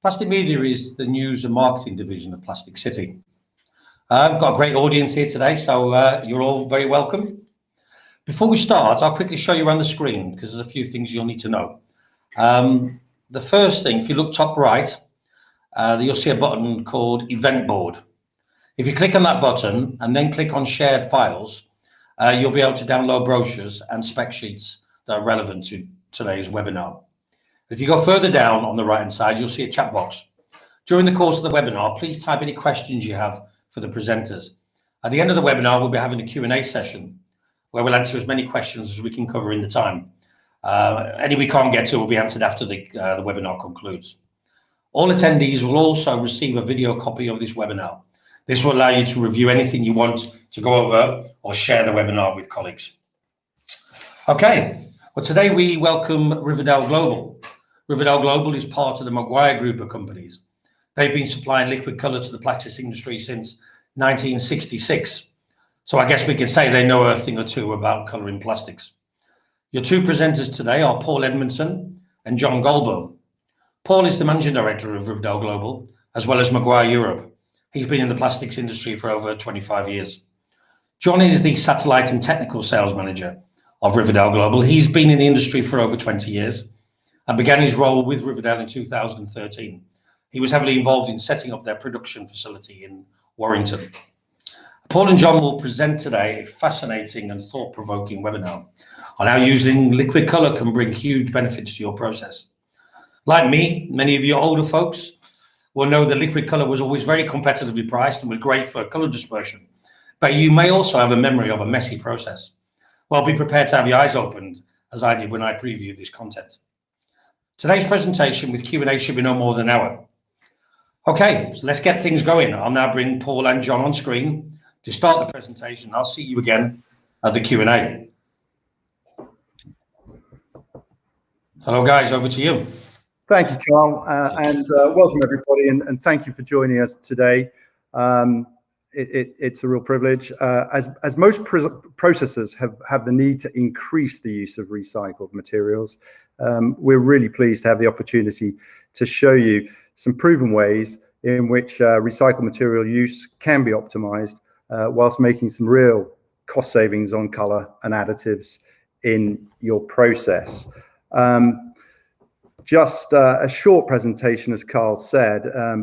Plastic Media is the news and marketing division of Plastic City. I've got a great audience here today, so you're all very welcome. Before we start, I'll quickly show you around the screen because there's a few things you'll need to know. The first thing, if you look top right, you'll see a button called Event Board. If you click on that button and then click on Shared Files, you'll be able to download brochures and spec sheets that are relevant to today's webinar. If you go further down on the right-hand side, you'll see a chat box. During the course of the webinar, please type any questions you have for the presenters. At the end of the webinar, we'll be having a Q&A session where we'll answer as many questions as we can cover in the time. Any we can't get to will be answered after the webinar concludes. All attendees will also receive a video copy of this webinar. This will allow you to review anything you want to go over or share the webinar with colleagues. Okay, well, today we welcome Riverdale Global. Riverdale Global is part of the Maguire Group of companies. They've been supplying liquid colour to the plastics industry since 1966. So I guess we can say they know a thing or two about colouring plastics. Your two presenters today are Paul Edmondson and John Goldbone. Paul is the managing director of Riverdale Global, as well as Maguire Europe. He's been in the plastics industry for over 25 years. John is the satellite and technical sales manager of Riverdale Global. He's been in the industry for over 20 years and began his role with Riverdale in 2013. He was heavily involved in setting up their production facility in Warrington. Paul and John will present today a fascinating and thought-provoking webinar on how using liquid colour can bring huge benefits to your process. Like me, many of you older folks will know that liquid colour was always very competitively priced and was great for colour dispersion. But you may also have a memory of a messy process. Well, be prepared to have your eyes opened, as I did when I previewed this content. Today's presentation with Q&A should be no more than an hour. Okay, so let's get things going. I'll now bring Paul and John on screen to start the presentation. I'll see you again at the Q&A. Hello, guys, over to you. Thank you, Carl, and welcome everybody, and thank you for joining us today. It's a real privilege. As most processors have the need to increase the use of recycled materials, we're really pleased to have the opportunity to show you some proven ways in which recycled material use can be optimized whilst making some real cost savings on color and additives in your process. Just a short presentation, as Carl said,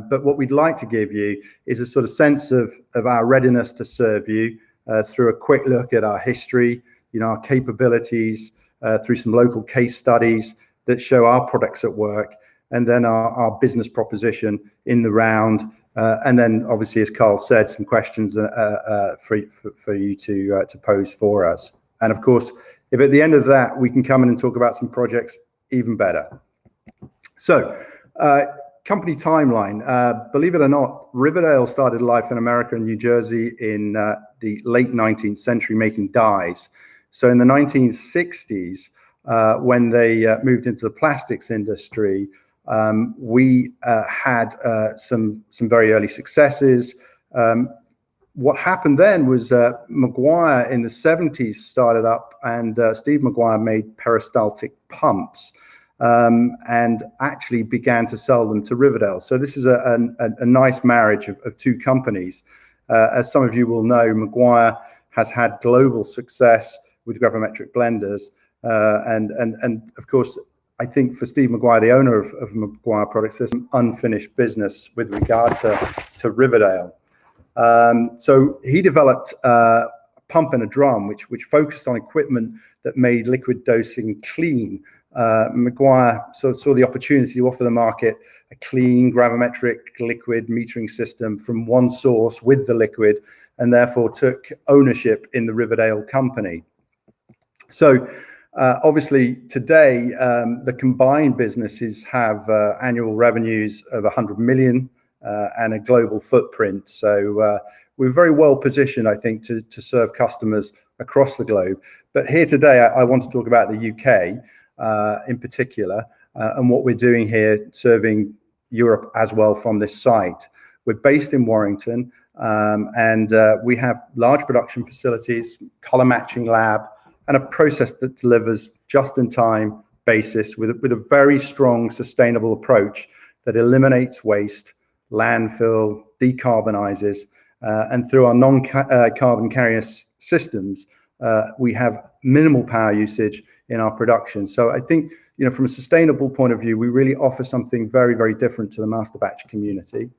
but what we'd like to give you is a sort of sense of our readiness to serve you through a quick look at our history, our capabilities, through some local case studies that show our products at work, and then our business proposition in the round, and then obviously, as Carl said, some questions for you to pose for us. And of course, if at the end of that we can come in and talk about some projects, even better. So, company timeline. Believe it or not, Riverdale started life in America and New Jersey in the late 19th century making dyes. So in the 1960s, when they moved into the plastics industry, we had some very early successes. What happened then was Maguire in the 70s started up, and Steve Maguire made peristaltic pumps and actually began to sell them to Riverdale. So this is a nice marriage of two companies. As some of you will know, Maguire has had global success with gravimetric blenders, and of course, I think for Steve Maguire, the owner of Maguire Products, there's some unfinished business with regard to Riverdale. So he developed a pump and a drum, which focused on equipment that made liquid dosing clean. Maguire saw the opportunity to offer the market a clean gravimetric liquid metering system from one source with the liquid, and therefore took ownership in the Riverdale company. So obviously today, the combined businesses have annual revenues of 100 million and a global footprint. So we're very well positioned, I think, to serve customers across the globe. But here today, I want to talk about the UK in particular, and what we're doing here serving Europe as well from this site. We're based in Warrington, and we have large production facilities, color matching lab, and a process that delivers just-in-time basis with a very strong sustainable approach that eliminates waste, landfill, decarbonizes, and through our non-carbon carrier systems, we have minimal power usage in our production. So I think, from a sustainable point of view, we really offer something very, very different to the masterbatch community.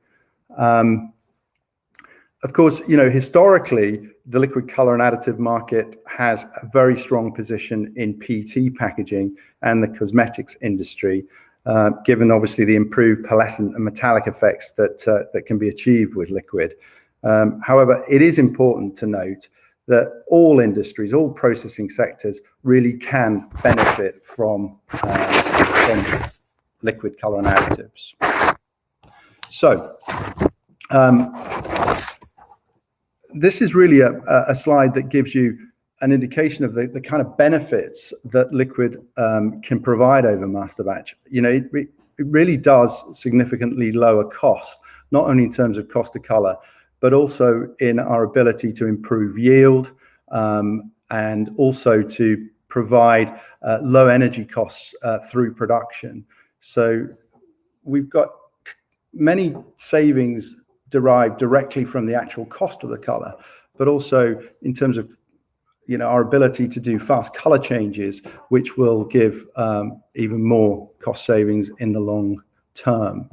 Of course, historically, the liquid color and additive market has a very strong position in PET packaging and the cosmetics industry, given obviously the improved pearlescent and metallic effects that can be achieved with liquid. However, it is important to note that all industries, all processing sectors really can benefit from liquid color and additives. So, this is really a slide that gives you an indication of the kind of benefits that liquid can provide over masterbatch. It really does significantly lower cost, not only in terms of cost of color, but also in our ability to improve yield, and also to provide low energy costs through production. So we've got many savings derived directly from the actual cost of the color, but also in terms of our ability to do fast color changes, which will give even more cost savings in the long term.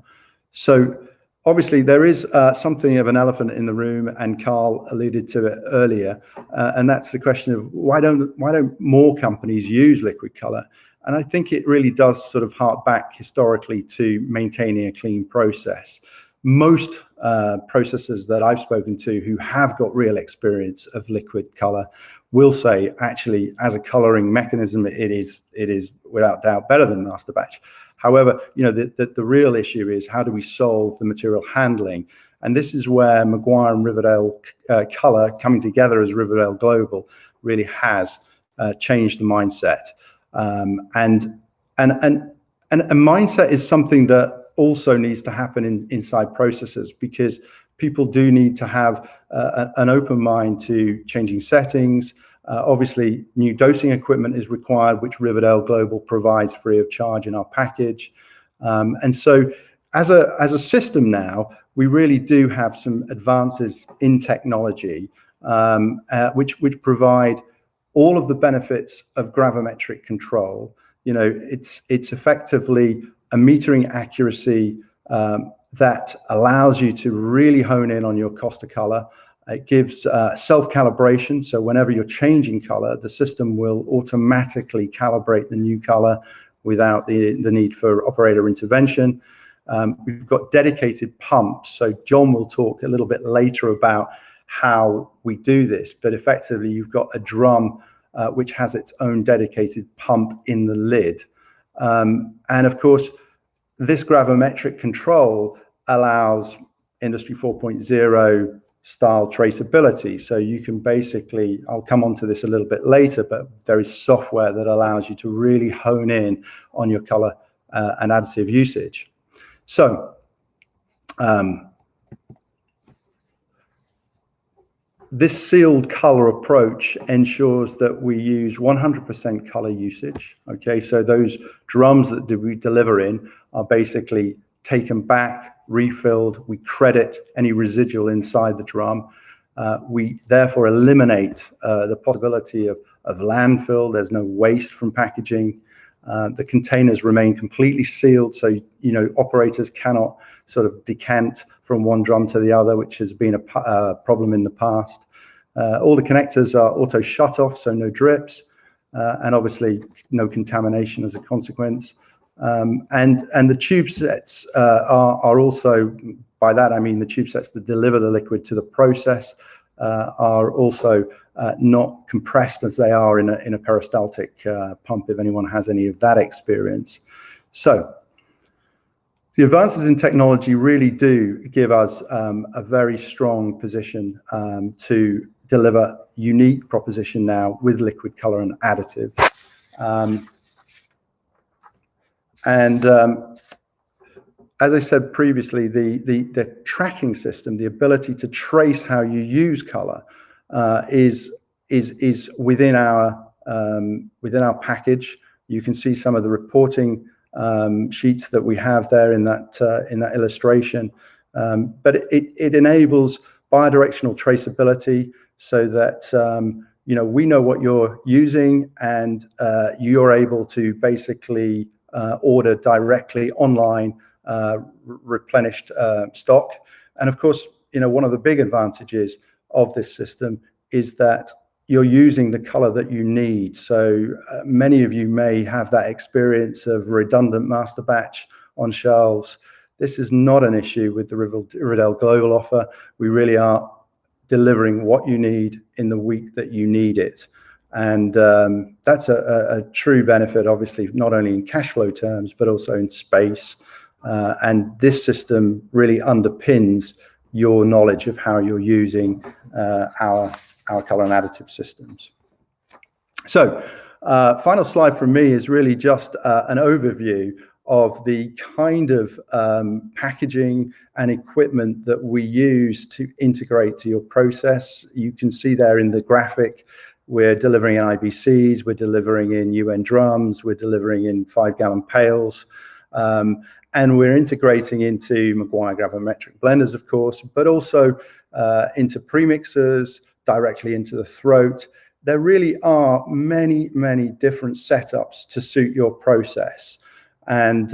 So obviously there is something of an elephant in the room, and Carl alluded to it earlier, and that's the question of why don't more companies use liquid color? And I think it really does sort of hark back historically to maintaining a clean process. Most processors that I've spoken to who have got real experience of liquid color will say, actually, as a coloring mechanism, it is without doubt better than masterbatch. However, the real issue is, how do we solve the material handling? And this is where Maguire and Riverdale Color coming together as Riverdale Global really has changed the mindset. And a mindset is something that also needs to happen inside processes, because people do need to have an open mind to changing settings. Obviously, new dosing equipment is required, which Riverdale Global provides free of charge in our package. And so as a system now, we really do have some advances in technology, which provide all of the benefits of gravimetric control. It's effectively a metering accuracy that allows you to really hone in on your cost of color. It gives self-calibration, so whenever you're changing color, the system will automatically calibrate the new color without the need for operator intervention. We've got dedicated pumps, so John will talk a little bit later about how we do this, but effectively you've got a drum which has its own dedicated pump in the lid. And of course, this gravimetric control allows Industry 4.0 style traceability. So you can basically, I'll come on to this a little bit later, but there is software that allows you to really hone in on your color and additive usage. So this sealed color approach ensures that we use 100% color usage. Okay, so those drums that we deliver in are basically taken back, refilled. We credit any residual inside the drum. We therefore eliminate the possibility of landfill. There's no waste from packaging. The containers remain completely sealed, so operators cannot sort of decant from one drum to the other, which has been a problem in the past. All the connectors are auto shut off, so no drips, and obviously no contamination as a consequence. And the tube sets are also, by that I mean the tube sets that deliver the liquid to the process, are also not compressed as they are in a peristaltic pump, if anyone has any of that experience. So the advances in technology really do give us a very strong position to deliver unique proposition now with liquid color and additive. As I said previously, the tracking system, the ability to trace how you use color, is within our package. You can see some of the reporting sheets that we have there in that illustration. But it enables bidirectional traceability so that we know what you're using, and you're able to basically order directly online replenished stock. And of course, one of the big advantages of this system is that you're using the color that you need. So many of you may have that experience of redundant master batch on shelves. This is not an issue with the Riddell Global offer. We really are delivering what you need in the week that you need it. And that's a true benefit, obviously, not only in cash flow terms, but also in space. And this system really underpins your knowledge of how you're using our color and additive systems. So final slide from me is really just an overview of the kind of packaging and equipment that we use to integrate to your process. You can see there in the graphic, we're delivering in IBCs, we're delivering in UN drums, we're delivering in 5-gallon pails, and we're integrating into Maguire gravimetric blenders, of course, but also into premixers, directly into the throat. There really are many, many different setups to suit your process. And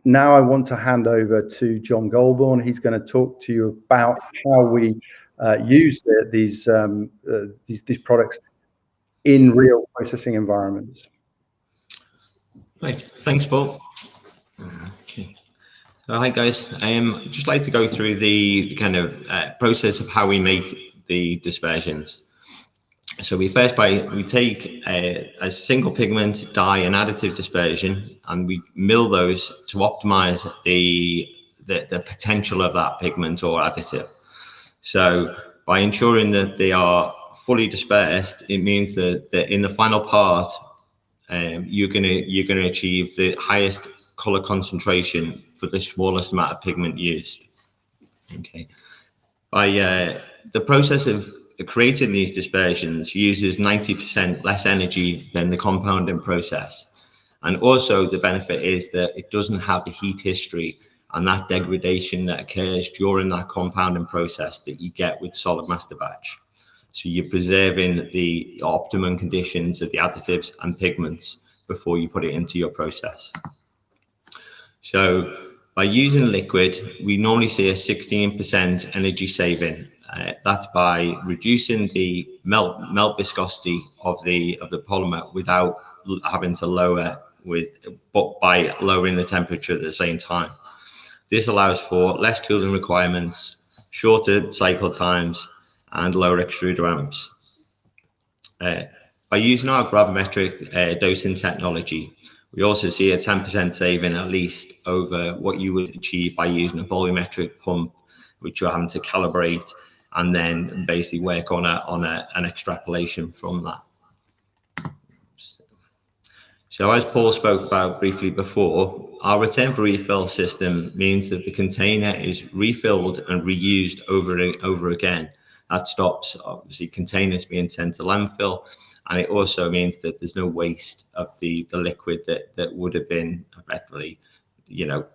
now I want to hand over to John Goulbourne. He's going to talk to you about how we use these products in real processing environments. Right, thanks, Paul. Okay. Hi guys. I'd just like to go through the kind of process of how we make the dispersions. So we take a single pigment, dye, and additive dispersion, and we mill those to optimize the potential of that pigment or additive. So by ensuring that they are fully dispersed, it means that in the final part, you're gonna achieve the highest color concentration for the smallest amount of pigment used. Okay. By the process of creating these dispersions uses 90% less energy than the compounding process. And also the benefit is that it doesn't have the heat history and that degradation that occurs during that compounding process that you get with solid master batch. So you're preserving the optimum conditions of the additives and pigments before you put it into your process. So by using liquid, we normally see a 16% energy saving. That's by reducing the melt viscosity of the polymer without having to but by lowering the temperature at the same time. This allows for less cooling requirements, shorter cycle times, and lower extruder amps. By using our gravimetric dosing technology, we also see a 10% saving at least over what you would achieve by using a volumetric pump, which you're having to calibrate and then basically work on an extrapolation from that. So as Paul spoke about briefly before, our return for refill system means that the container is refilled and reused over and over again. That stops, obviously, containers being sent to landfill, and it also means that there's no waste of the liquid that would have been effectively,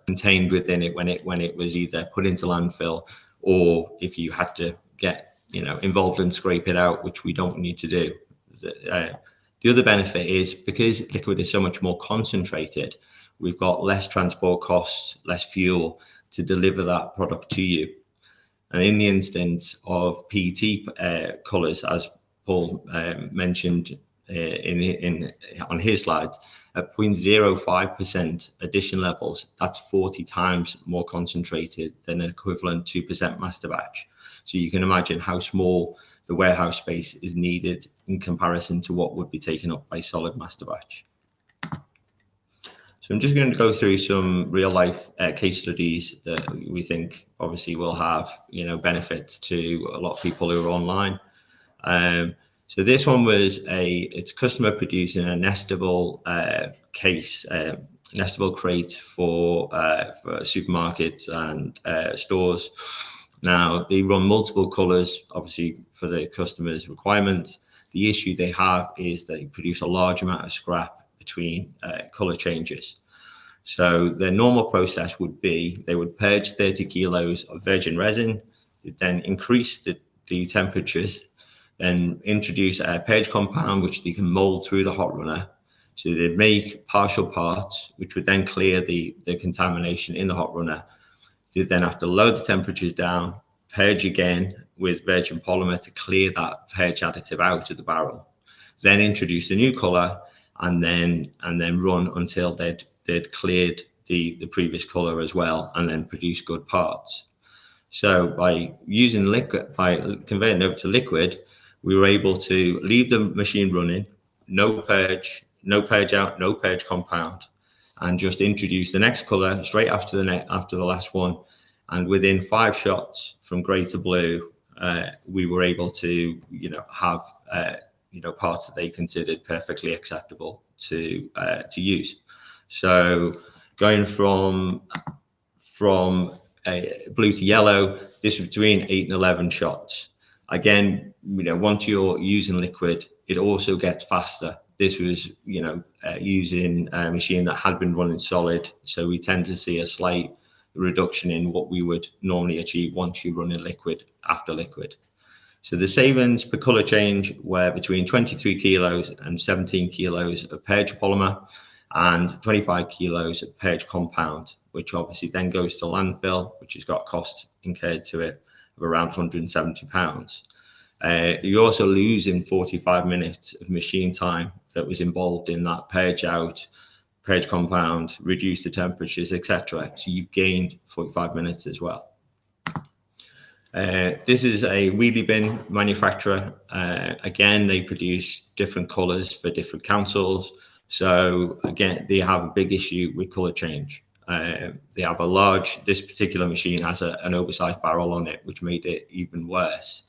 contained within it when it was either put into landfill, or if you had to get involved and scrape it out, which we don't need to do. The other benefit is because liquid is so much more concentrated, we've got less transport costs, less fuel to deliver that product to you. And in the instance of PET colors, as Paul mentioned on his slides, at 0.05% addition levels, that's 40 times more concentrated than an equivalent 2% master batch. So you can imagine how small the warehouse space is needed in comparison to what would be taken up by solid master batch. So I'm just going to go through some real life case studies that we think obviously will have benefits to a lot of people who are online. So this one was it's a customer producing a nestable case, nestable crate for supermarkets and stores. Now they run multiple colors, obviously for the customer's requirements. The issue they have is they produce a large amount of scrap between color changes. So their normal process would be they would purge 30 kilos of virgin resin, then increase the temperatures, then introduce a purge compound which they can mold through the hot runner. So they'd make partial parts which would then clear the contamination in the hot runner. They'd then have to lower the temperatures down, purge again with virgin polymer to clear that purge additive out of the barrel, then introduce a new color, and then run until they'd cleared the previous color as well, and then produce good parts. So by using liquid, by converting over to liquid, we were able to leave the machine running, no purge out, no purge compound, and just introduce the next color straight after the last one. And within 5 shots from grey to blue, we were able to, have, parts that they considered perfectly acceptable to use. So going from blue to yellow, this was between 8 and 11 shots. Again, once you're using liquid, it also gets faster. This was, using a machine that had been running solid. So we tend to see a slight reduction in what we would normally achieve once you run in liquid after liquid. So the savings per color change were between 23 kilos and 17 kilos of purge polymer and 25 kilos of purge compound, which obviously then goes to landfill, which has got costs incurred to it of around £170. You're also losing 45 minutes of machine time that was involved in that purge out, purge compound, reduce the temperatures, etc. So you gained 45 minutes as well. This is a wheelie bin manufacturer. Again, they produce different colors for different councils. So again, they have a big issue with color change. They have this particular machine has an oversized barrel on it, which made it even worse.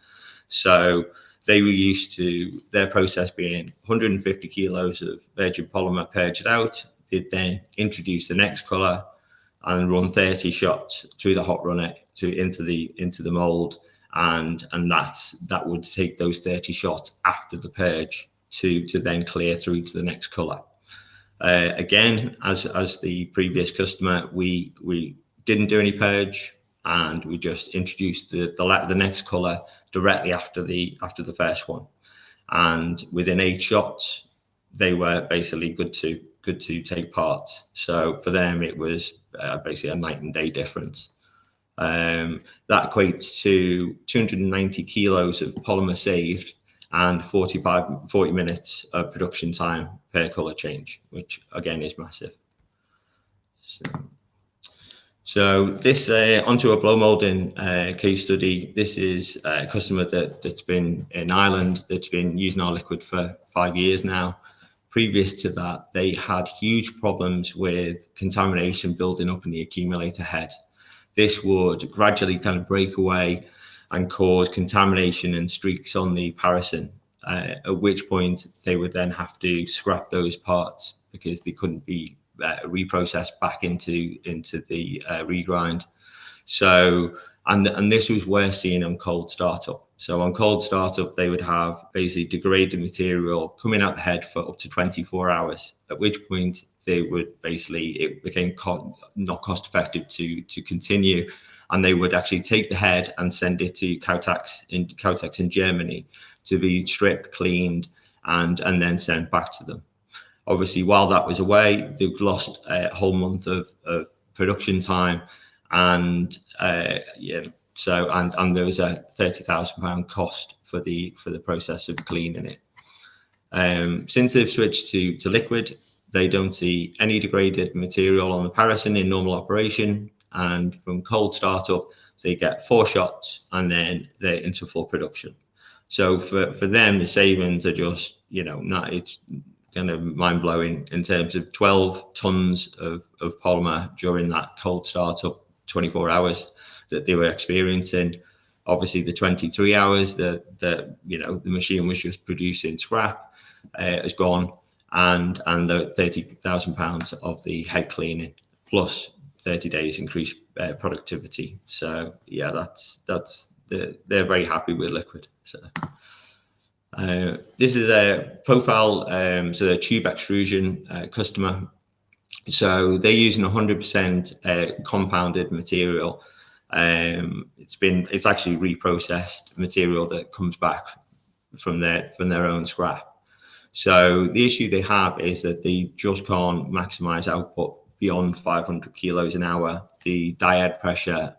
So they were used to their process being 150 kilos of virgin polymer purged out. They'd then introduce the next color and run 30 shots through the hot runner into the mold, and that would take those 30 shots after the purge to then clear through to the next color. Again, as the previous customer, we didn't do any purge, and we just introduced the next color directly after the first one, and within 8 shots they were basically good to take part. So for them it was basically a night and day difference. That equates to 290 kilos of polymer saved and 40 minutes of production time per color change, which again is massive. So this onto a blow molding case study. This is a customer that's been in Ireland, that's been using our liquid for 5 years now. Previous to that, they had huge problems with contamination building up in the accumulator head. This would gradually kind of break away and cause contamination and streaks on the paraffin, at which point they would then have to scrap those parts because they couldn't be reprocessed back into the regrind. So, and this was worse seen on cold startup. So on cold startup, they would have basically degraded material coming out the head for up to 24 hours, at which point they would it became not cost effective to continue. And they would actually take the head and send it to Kautex in Germany to be stripped, cleaned, and then sent back to them. Obviously, while that was away, they've lost a whole month of production time, and so there was a £30,000 cost for the process of cleaning it. Since they've switched to liquid, they don't see any degraded material on the paraffin in normal operation, and from cold startup, they get 4 shots and then they're into full production. So for them, the savings are just, it's kind of mind-blowing in terms of 12 tons of polymer during that cold startup 24 hours that they were experiencing. Obviously, the 23 hours that the machine was just producing scrap is gone, and the £30,000 of the head cleaning plus 30 days increased productivity. So yeah, they're very happy with liquid. So this is a profile, so a tube extrusion customer. So they're using 100% compounded material. It's actually reprocessed material that comes back from their own scrap. So the issue they have is that they just can't maximize output beyond 500 kilos an hour. The die-head pressure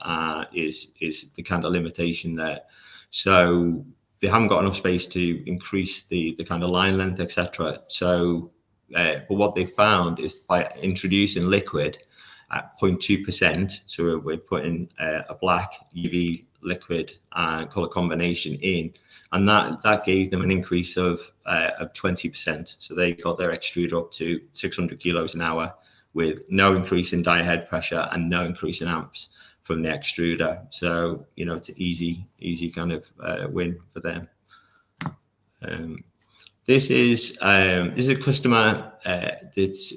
is the kind of limitation there. So they haven't got enough space to increase the kind of line length, etc. So, but what they found is by introducing liquid at 0.2%, so we're putting a black UV liquid color combination in, and that gave them an increase of 20%. So they got their extruder up to 600 kilos an hour with no increase in die-head pressure and no increase in amps from the extruder. So, you know, it's an easy kind of win for them. This is a customer that's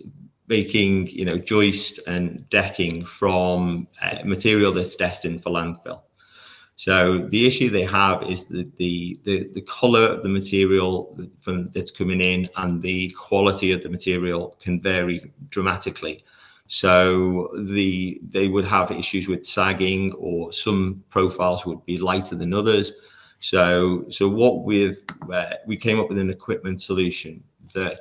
making, you know, joist and decking from material that's destined for landfill. So the issue they have is that the color of the material that's coming in and the quality of the material can vary dramatically. So they would have issues with sagging, or some profiles would be lighter than others. So what we came up with an equipment solution that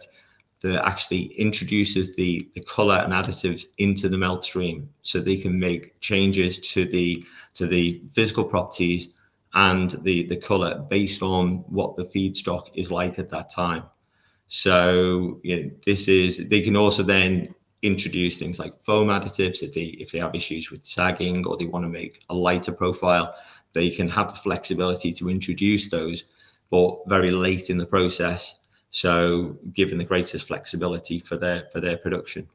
actually introduces the color and additives into the melt stream, so they can make changes to the physical properties and the color based on what the feedstock is like at that time. So, you know, they can also then introduce things like foam additives if they have issues with sagging, or they want to make a lighter profile. They can have the flexibility to introduce those, but very late in the process, so giving the greatest flexibility for their production.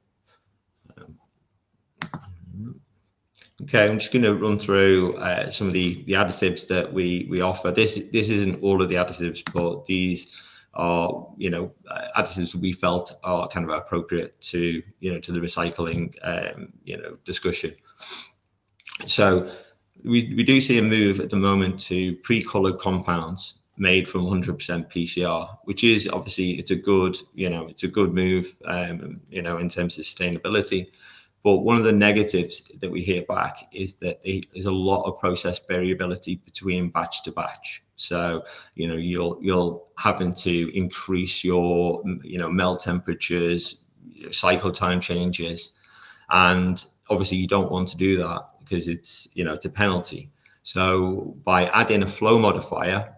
Okay, I'm just going to run through some of the additives that we offer. This isn't all of the additives, but these are, you know, additives we felt are kind of appropriate to, you know, to the recycling you know, discussion. So we do see a move at the moment to pre-colored compounds made from 100% PCR, which is obviously, it's a good move, you know, in terms of sustainability. But one of the negatives that we hear back is that there's a lot of process variability between batch to batch. So, you know, you'll having to increase your, you know, melt temperatures, cycle time changes, and obviously you don't want to do that because it's, you know, it's a penalty. So by adding a flow modifier,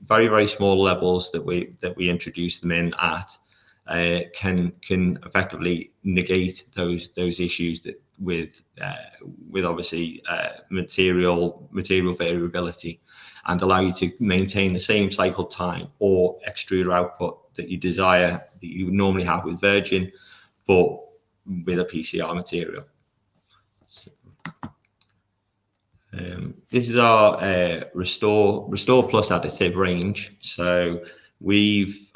very, very small levels that we introduce them in at, can effectively negate those issues that with obviously material variability, and allow you to maintain the same cycle time or extruder output that you desire, that you would normally have with virgin, but with a PCR material. So, this is our Restore Plus additive range. So we've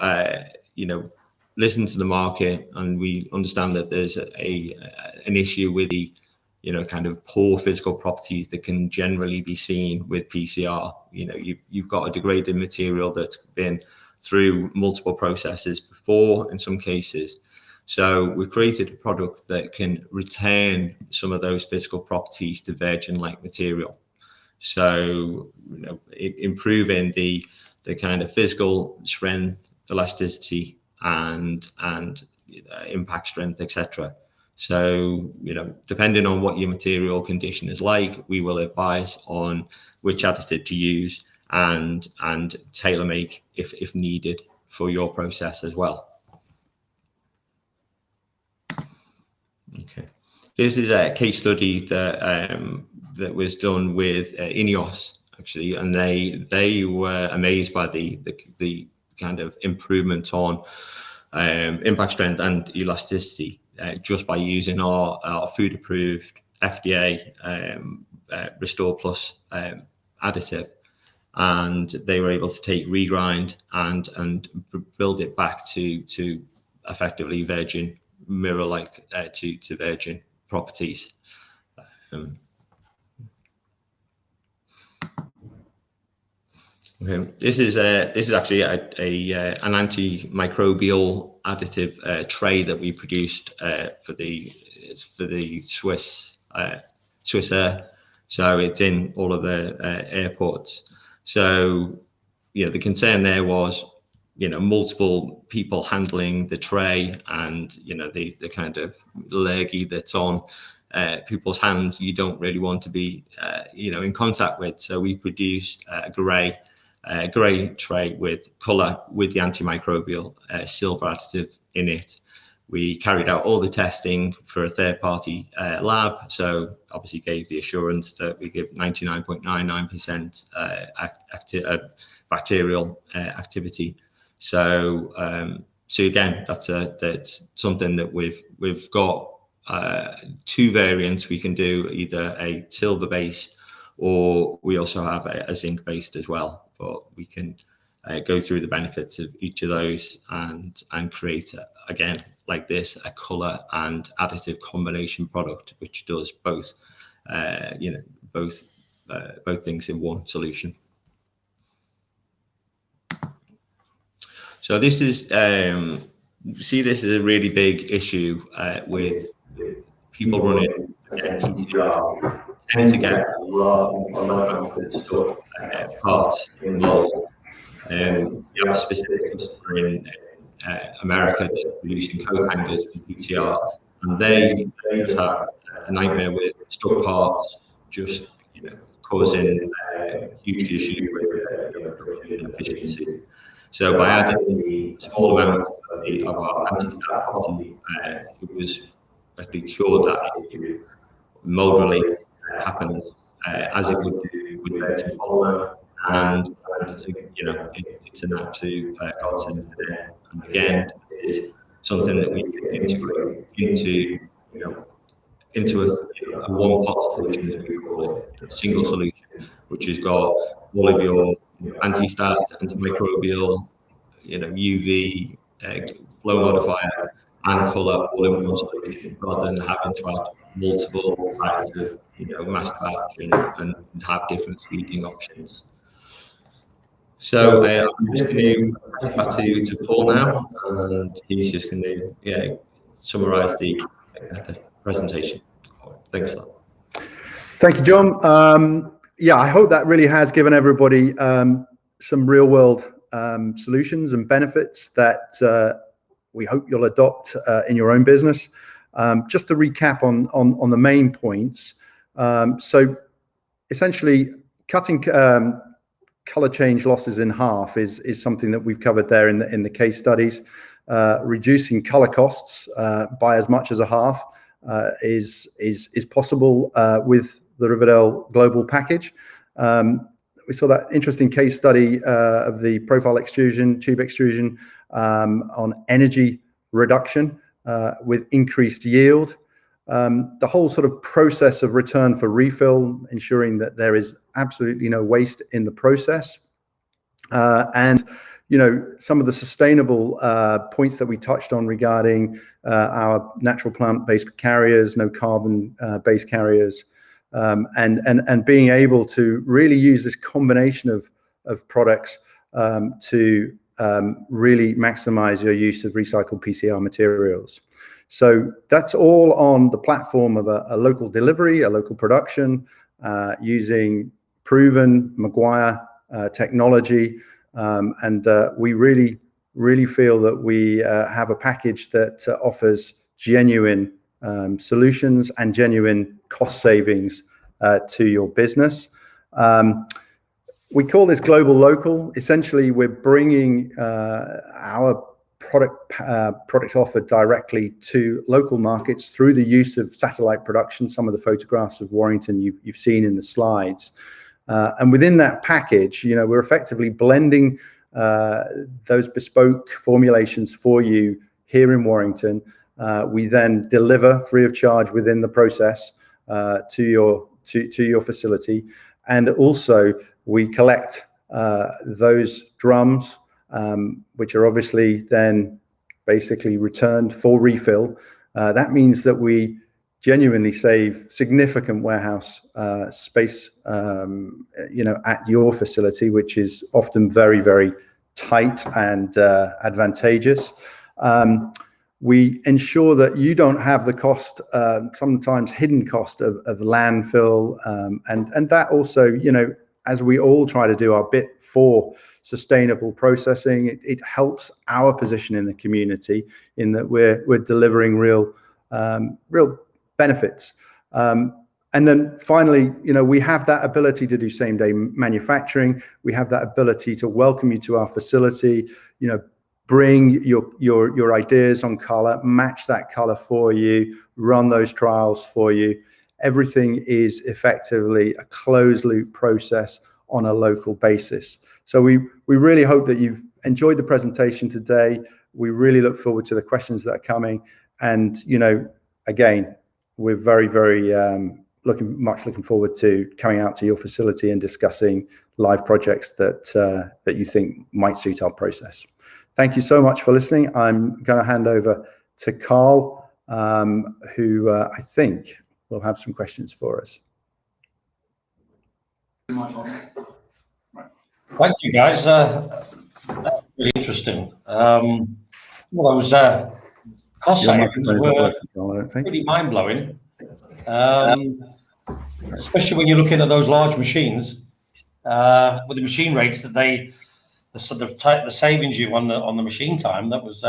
you know, listened to the market, and we understand that there's an issue with the, you know, kind of poor physical properties that can generally be seen with PCR. You know, you've got a degraded material that's been through multiple processes before in some cases. So we've created a product that can retain some of those physical properties to virgin-like material. So, you know, improving the kind of physical strength, elasticity, and impact strength, etc. So, you know, depending on what your material condition is like, we will advise on which additive to use and tailor make if needed for your process as well. Okay, this is a case study that was done with INEOS actually, and they were amazed by the kind of improvement on impact strength and elasticity just by using our food approved FDA Restore Plus additive, and they were able to take regrind and build it back to effectively virgin, mirror like to virgin properties. Okay. This is actually an antimicrobial additive tray that we produced for the Swiss Air. So it's in all of the airports. So the concern there was multiple people handling the tray, and the kind of lurgy that's on people's hands you don't really want to be in contact with. So we produced a grey tray with colour with the antimicrobial silver additive in it. We carried out all the testing for a third-party lab, so obviously gave the assurance that we give 99.99% bacterial activity. So again, that's something that we've got two variants. We can do either a silver-based, or we also have a zinc-based as well. But we can go through the benefits of each of those and create again, like this, a color and additive combination product, which does both things in one solution. So this is see this is a really big issue with people running PCR. Tend to get a lot of stuff parts involved. You have a specific customer in America that are producing coat hangers for PCR, and they just have a nightmare with stuck parts, just causing huge issues with production efficiency. So by adding a small amount of our anti-static cotton, it was actually cured that issue. Mold relief happens as it would do with virgin polymer, and it's an absolute godsend for them. And again, it is something that we can integrate into a one-pot solution, as we call it, a single solution, which has got all of your anti-stat, antimicrobial, UV, flow modifier, and colour all in one solution, rather than having to add multiple types of master batch and have different sleeping options. So I'm just going to pass back to Paul now, and he's just going to summarise the presentation. Thanks a lot. Thank you, John. I hope that really has given everybody some real-world solutions and benefits that we hope you'll adopt in your own business. Just to recap on the main points. So essentially, cutting color change losses in half is something that we've covered there in the case studies. Reducing color costs by as much as a half is possible with the Riverdale Global package. We saw that interesting case study of the profile extrusion, tube extrusion on energy reduction with increased yield. The whole sort of process of return for refill, ensuring that there is absolutely no waste in the process. And some of the sustainable points that we touched on regarding our natural plant-based carriers, no carbon based carriers, and being able to really use this combination of products to really maximize your use of recycled PCR materials. So that's all on the platform of a local delivery, a local production, using proven Maguire technology. And we really feel that we have a package that offers genuine solutions and genuine cost savings to your business. We call this global local. Essentially, we're bringing our product offer directly to local markets through the use of satellite production. Some of the photographs of Warrington you've seen in the slides. And within that package, we're effectively blending those bespoke formulations for you here in Warrington. We then deliver free of charge within the process to your facility, and also we collect those drums, which are obviously then basically returned for refill. That means that we genuinely save significant warehouse space, at your facility, which is often very, very tight and advantageous. We ensure that you don't have the cost, sometimes hidden cost of landfill, and that also, as we all try to do our bit for sustainable processing, it helps our position in the community in that we're delivering real benefits. And then finally, we have that ability to do same day manufacturing. We have that ability to welcome you to our facility, bring your ideas on color, match that color for you, run those trials for you. Everything is effectively a closed loop process on a local basis. So we really hope that you've enjoyed the presentation today. We really look forward to the questions that are coming. And, again, we're very, very looking forward to coming out to your facility and discussing live projects that you think might suit our process. Thank you so much for listening. I'm going to hand over to Carl, who I think will have some questions for us. Thank you, guys. That's really interesting. Those cost savings were pretty mind-blowing, especially when you're looking at those large machines with the machine rates that the savings you on the machine time. That was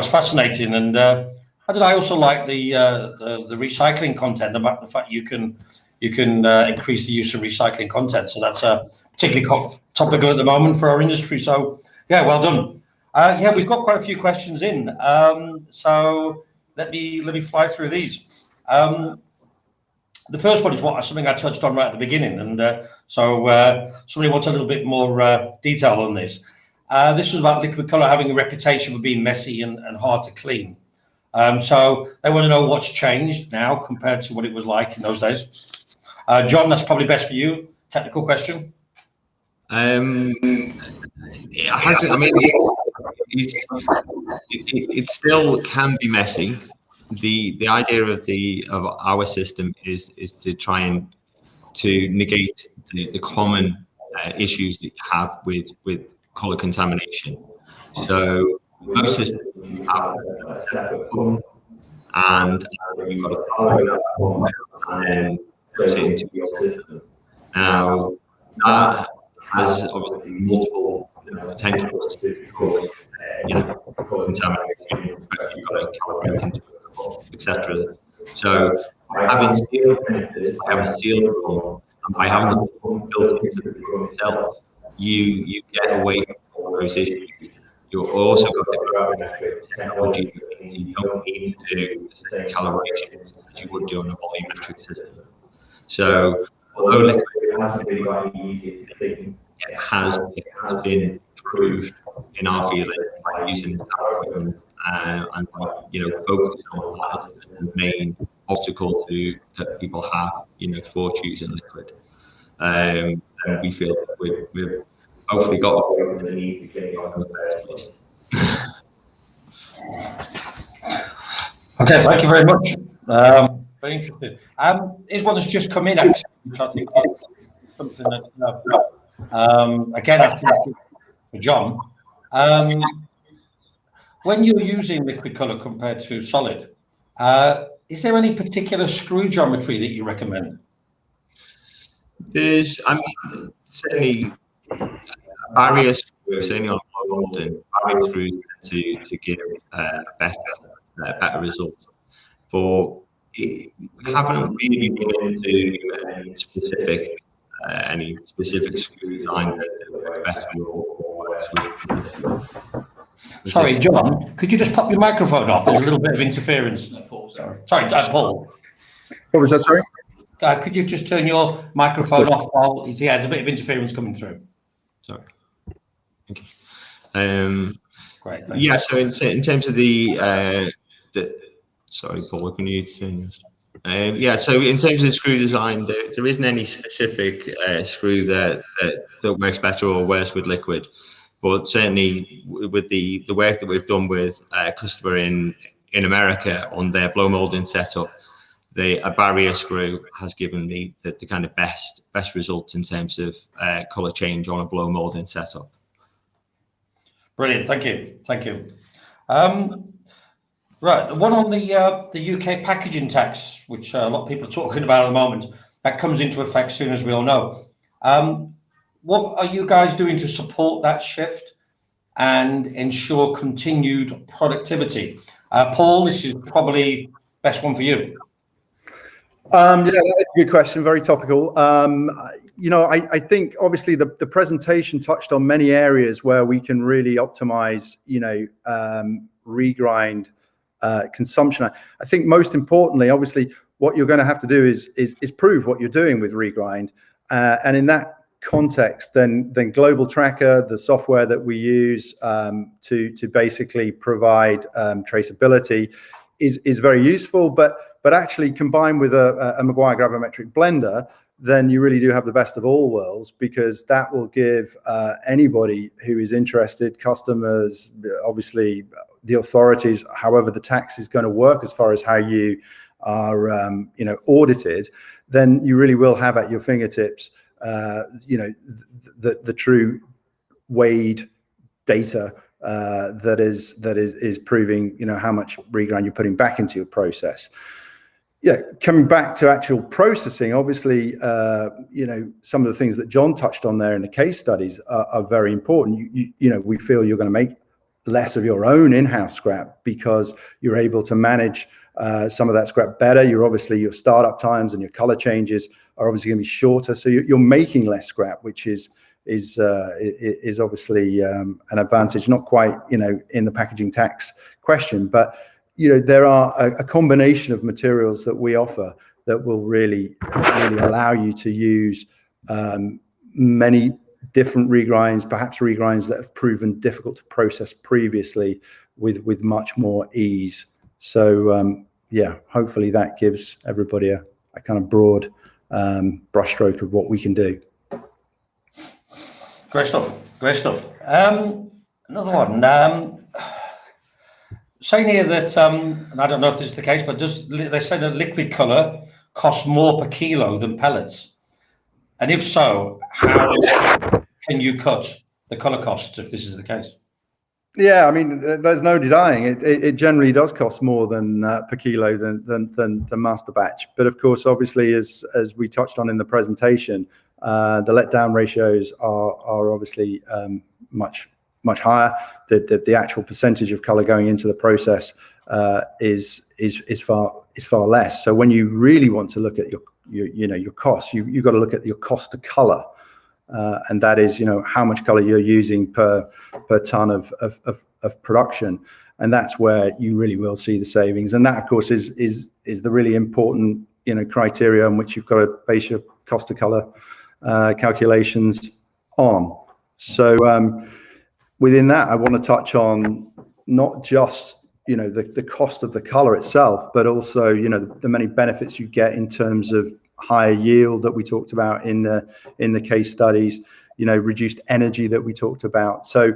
fascinating, and I also like the recycling content, the fact you can increase the use of recycling content. So that's particularly topical at the moment for our industry. So yeah, well done. We've got quite a few questions in. So let me fly through these. The first one is something I touched on right at the beginning, and so somebody wants a little bit more detail on this. This was about Liquid Colour having a reputation for being messy and hard to clean. So they want to know what's changed now compared to what it was like in those days. John, that's probably best for you. Technical question. It still can be messy. The idea of our system is to try and to negate the common issues that you have with colour contamination. So most systems have a separate pump, and you've got a colour and then goes into your system. Now that has obviously multiple potentials to cause contamination. You've got to calibrate into it, etc. So by having sealed connectors, by having sealed drum, and by having the pump built into the drum itself, you get away from all those issues. You've also got the gravimetric technology that means you don't need to do the same calibrations as you would do on a volumetric system. So although liquid hasn't really got any easier to clean, it has been improved in our field by using our equipment and focus on that as the main obstacle that people have, for choosing liquid. And we feel that we've hopefully got away from the need to clean off in the first place. Okay, thank you very much. Very interesting. Here's one that's just come in, actually, which I think is something that, again, I think for John. When you're using Liquid Colour compared to solid, is there any particular screw geometry that you recommend? There's, certainly barrier screws, certainly on London, barrier screws to give better results. But we haven't really been into any specific screw design that works best for your. Sorry, John, could you just pop your microphone off? There's a little bit of interference. Paul, sorry, Paul. What was that, sorry? Could you just turn your microphone off, Paul? Yeah, there's a bit of interference coming through. Sorry. Okay. Great. Yeah. So in terms of the sorry, Paul, can you turn this? Yeah. So in terms of the screw design, there isn't any specific screw that works better or worse with liquid, but certainly with the work that we've done with a customer in America on their blow molding setup, a barrier screw has given me the kind of best results in terms of color change on a blow molding setup. Brilliant, thank you. Right, the one on the UK packaging tax, which a lot of people are talking about at the moment, that comes into effect soon, as we all know. What are you guys doing to support that shift and ensure continued productivity? Paul, this is probably best one for you. Yeah, that's a good question. Very topical. I think obviously the presentation touched on many areas where we can really optimize, regrind consumption. I think most importantly, obviously, what you're going to have to do is prove what you're doing with regrind, and in that context, then Global Tracker, the software that we use to basically provide traceability, is very useful. But actually, combined with a Maguire gravimetric blender, then you really do have the best of all worlds, because that will give anybody who is interested, customers, obviously the authorities, however the tax is going to work as far as how you are, audited, then you really will have at your fingertips, the true weighed data that is proving, how much regrind you're putting back into your process. Yeah, coming back to actual processing, obviously, some of the things that John touched on there in the case studies are very important. We feel you're going to make less of your own in-house scrap because you're able to manage some of that scrap better. Your startup times and your color changes are obviously going to be shorter, so you're making less scrap, which is obviously an advantage. Not quite, in the packaging tax question, but there are a combination of materials that we offer that will really allow you to use many different regrinds, perhaps regrinds that have proven difficult to process previously with much more ease. So hopefully that gives everybody a kind of broad brushstroke of what we can do. Great stuff. Another one. Saying here that, and I don't know if this is the case, but they say that liquid colour costs more per kilo than pellets? And if so, how can you cut the colour costs if this is the case? Yeah, I mean, there's no denying it generally does cost more than per kilo than master batch. But of course, obviously, as we touched on in the presentation, the letdown ratios are obviously much higher. The actual percentage of color going into the process is far less. So when you really want to look at your costs, you've got to look at your cost to color, and that is how much color you're using per ton of production, and that's where you really will see the savings. And that, of course, is the really important criteria on which you've got to base your cost to color calculations on. So within that, I want to touch on not just the cost of the color itself, but also the many benefits you get in terms of higher yield that we talked about in the case studies, reduced energy that we talked about. So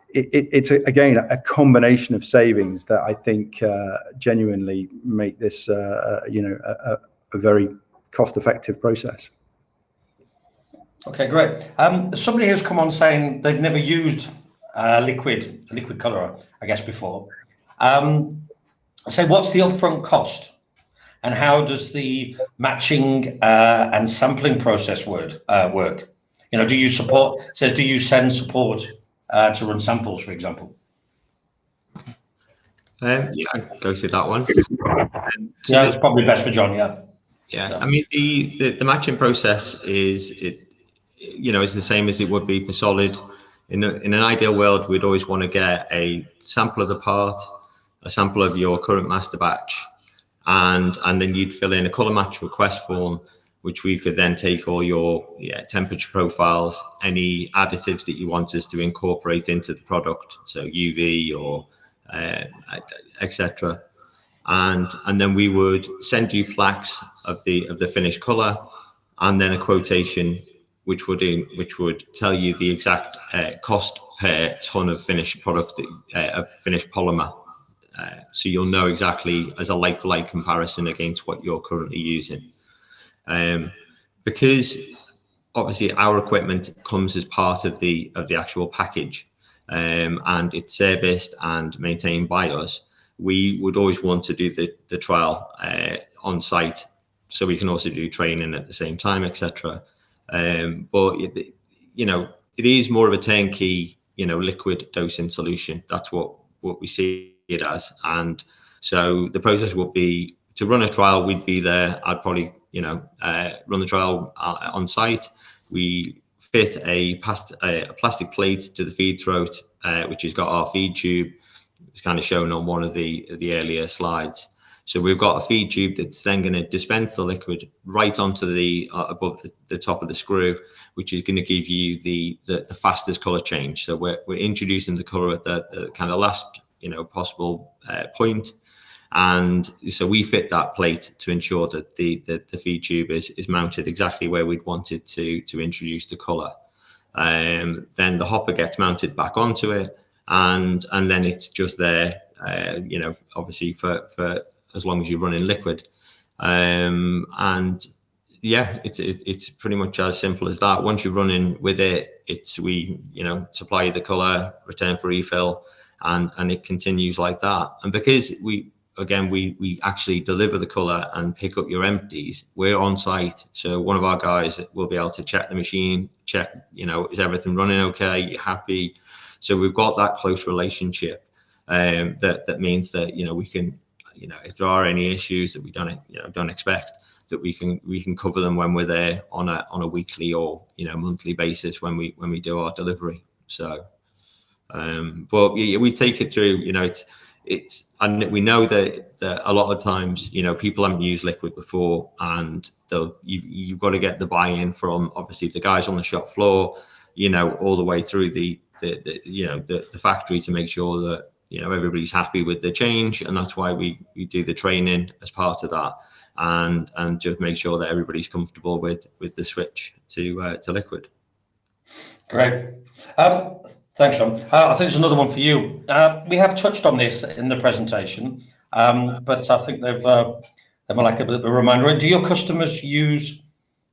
it's again a combination of savings that I think genuinely make this a very cost-effective process. Okay, great. Somebody has come on saying they've never used liquid colour, I guess, before. So what's the upfront cost, and how does the matching and sampling process work? Do you support? It says, do you send support to run samples, for example? I can go through that one. Yeah, it's probably best for John. Yeah. I mean, the matching process is it's the same as it would be for solid. In an ideal world, we'd always want to get a sample of the part, a sample of your current master batch, and then you'd fill in a color match request form, which we could then take all your temperature profiles, any additives that you want us to incorporate into the product, so UV or etc. And then we would send you plaques of the finished color, and then a quotation which would tell you the exact cost per ton of finished product, of finished polymer so you'll know exactly as a like-for-like comparison against what you're currently using. Because obviously our equipment comes as part of the actual package, and it's serviced and maintained by us, we would always want to do the trial on site, so we can also do training at the same time, etc. But it is more of a turnkey, liquid dosing solution. That's what we see it as. And so the process would be to run a trial. We'd be there. I'd probably run the trial on site. We fit a plastic plate to the feed throat, which has got our feed tube. It's kind of shown on one of the earlier slides. So we've got a feed tube that's then going to dispense the liquid right onto the above the top of the screw, which is going to give you the fastest color change. So we're introducing the color at the kind of last possible point, and so we fit that plate to ensure that the feed tube is mounted exactly where we'd want it to introduce the color. Then the hopper gets mounted back onto it, and then it's just there, obviously for as long as you're running liquid. And yeah, it's pretty much as simple as that. Once you're running with it, we supply you the color, return for refill, and it continues like that. And because we actually deliver the color and pick up your empties, we're on site, so one of our guys will be able to check the machine, check is everything running okay, you're happy. So we've got that close relationship, that means that we can, if there are any issues that we don't expect, that we can cover them when we're there on a weekly or monthly basis when we do our delivery. So but we take it through, it's and we know that a lot of times people haven't used liquid before, and you've got to get the buy-in from obviously the guys on the shop floor, all the way through the factory to make sure that everybody's happy with the change. And that's why we do the training as part of that, and just make sure that everybody's comfortable with the switch to liquid. Great. Thanks, Sean. I think there's another one for you. We have touched on this in the presentation, but I think they've like a bit of a reminder. Do your customers use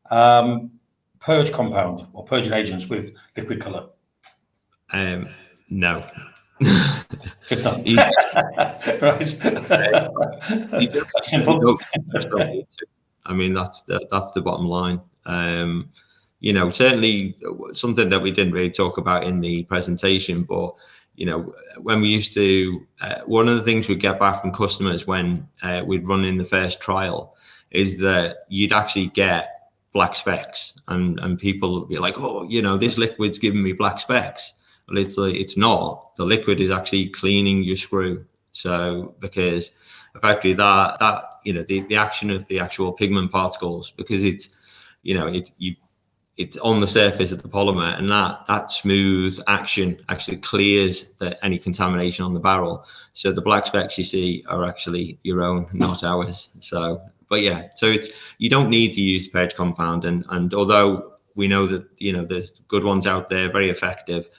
purge compound or purging agents with liquid color? No. Right. Simple. I mean, that's the bottom line. Certainly something that we didn't really talk about in the presentation, but when we used to, one of the things we get back from customers when we'd run in the first trial is that you'd actually get black specks, and people would be like, oh, this liquid's giving me black specks. Well, it's not. The liquid is actually cleaning your screw. So because effectively that the action of the actual pigment particles, because it's on the surface of the polymer, and that smooth action actually clears any contamination on the barrel. So the black specks you see are actually your own, not ours. So, but yeah, so you don't need to use purge compound, and although we know that there's good ones out there, very effective,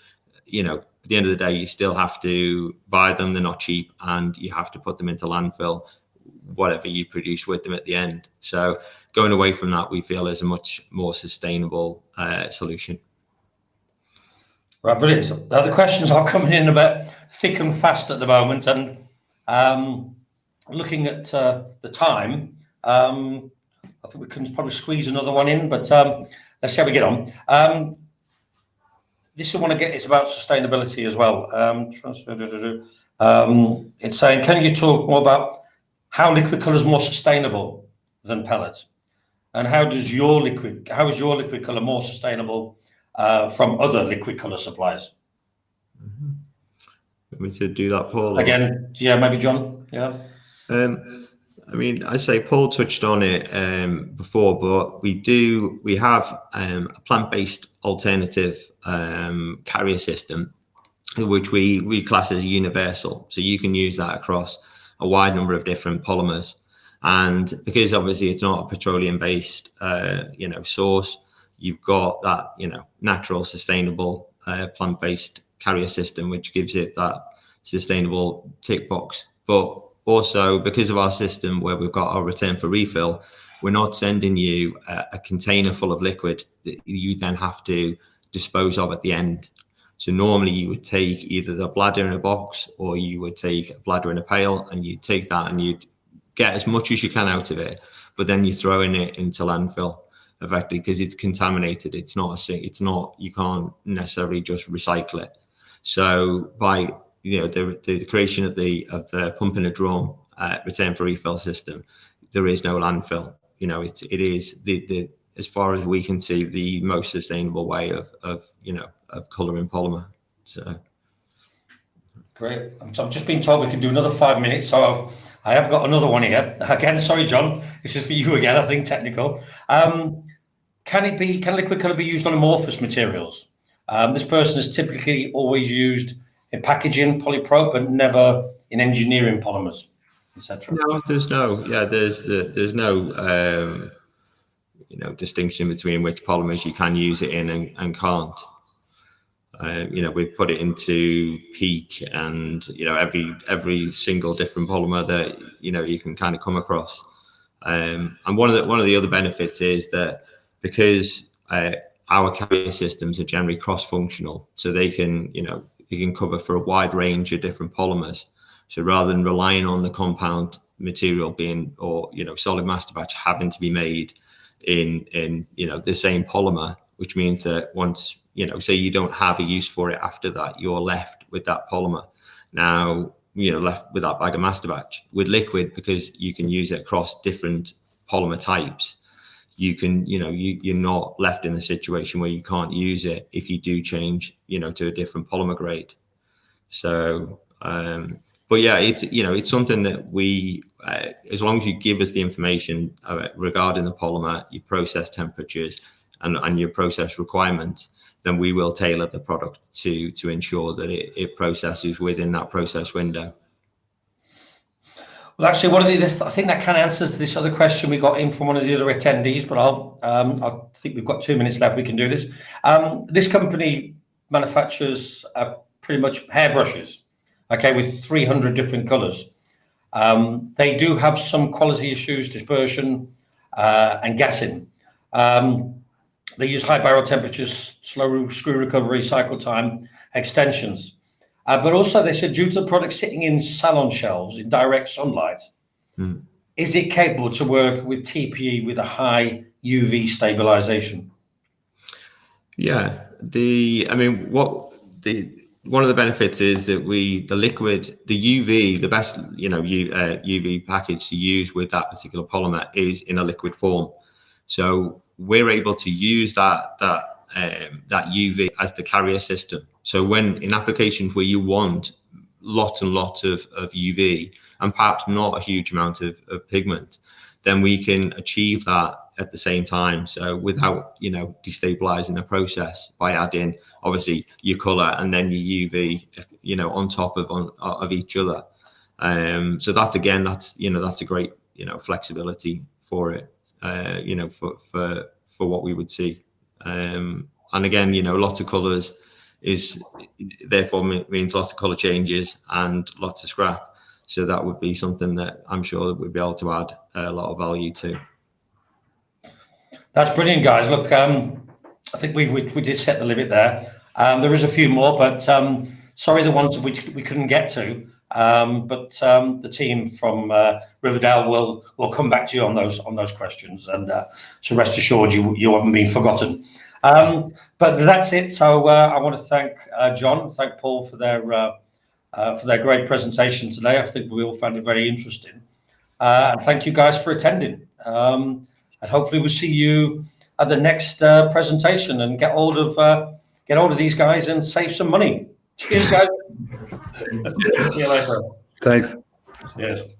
at the end of the day, you still have to buy them. They're not cheap, and you have to put them into landfill, whatever you produce with them at the end. So going away from that, we feel is a much more sustainable solution. Right, brilliant. So the questions are coming in a bit thick and fast at the moment, and looking at the time, I think we can probably squeeze another one in, but let's see how we get on. This I want to get is about sustainability as well. It's saying, can you talk more about how liquid color is more sustainable than pellets, and how is your liquid color more sustainable from other liquid color suppliers? Want me to do that, Paul? Again, yeah, maybe John. Yeah. I mean, I say Paul touched on it before, but we have a plant-based alternative carrier system, which we class as universal. So you can use that across a wide number of different polymers. And because obviously it's not a petroleum-based, source, you've got that, natural, sustainable, plant-based carrier system, which gives it that sustainable tick box But also, because of our system where we've got our return for refill, we're not sending you a container full of liquid that you then have to dispose of at the end. So normally you would take either the bladder in a box, or you would take a bladder in a pail, and you'd take that and you'd get as much as you can out of it, but then you're throwing it into landfill effectively because it's contaminated. It's not, you can't necessarily just recycle it. So by the creation of the pump in a drum return for refill system, there is no landfill. It is the as far as we can see, the most sustainable way of colouring polymer. So great. I've just been told we can do another 5 minutes, so I have got another one here. Again, sorry, John, this is for you again. I think technical. Can liquid colour be used on amorphous materials? This person is typically always used in packaging, polyprop, but never in engineering polymers, etc. No, there's no distinction between which polymers you can use it in and can't. We've put it into PEEK and every single different polymer that you can kind of come across. And one of the other benefits is that because our carrier systems are generally cross-functional, so they can cover for a wide range of different polymers. So rather than relying on the compound material being, or solid master batch having to be made in the same polymer, which means that once say you don't have a use for it after that, you're left with that polymer. Now left with that bag of master batch. With liquid, because you can use it across different polymer types, you can you're not left in a situation where you can't use it if you do change to a different polymer grade. So but yeah, it's something that we as long as you give us the information regarding the polymer, your process temperatures and your process requirements, then we will tailor the product to ensure that it processes within that process window. Well, actually, I think that kind of answers this other question we got in from one of the other attendees, but I think we've got 2 minutes left. We can do this. This company manufactures pretty much hairbrushes, with 300 different colors. They do have some quality issues, dispersion and gassing. They use high barrel temperatures, slow screw recovery, cycle time, extensions. But also they said due to the product sitting in salon shelves in direct sunlight, is it capable to work with TPE with a high UV stabilization? Yeah, one of the benefits is that the UV, the best UV package to use with that particular polymer is in a liquid form. So we're able to use that UV as the carrier system. So when in applications where you want lots and lots of UV and perhaps not a huge amount of pigment, then we can achieve that at the same time. So without destabilizing the process by adding obviously your color and then your UV on top of each other. So that's a great flexibility for it. For what we would see, and again, lots of colors is therefore means lots of color changes and lots of scrap. So that would be something that I'm sure that we'd be able to add a lot of value to. That's brilliant, guys. Look, I think we did set the limit there. There is a few more, but sorry, the ones we couldn't get to. But the team from Riverdale will come back to you on those questions, and so rest assured you haven't been forgotten. But that's it. So I want to thank John, thank Paul for their great presentation today. I think we all found it very interesting, and thank you guys for attending. And hopefully we'll see you at the next presentation and get hold of these guys and save some money. Cheers, guys. See you later. Thanks. Yes.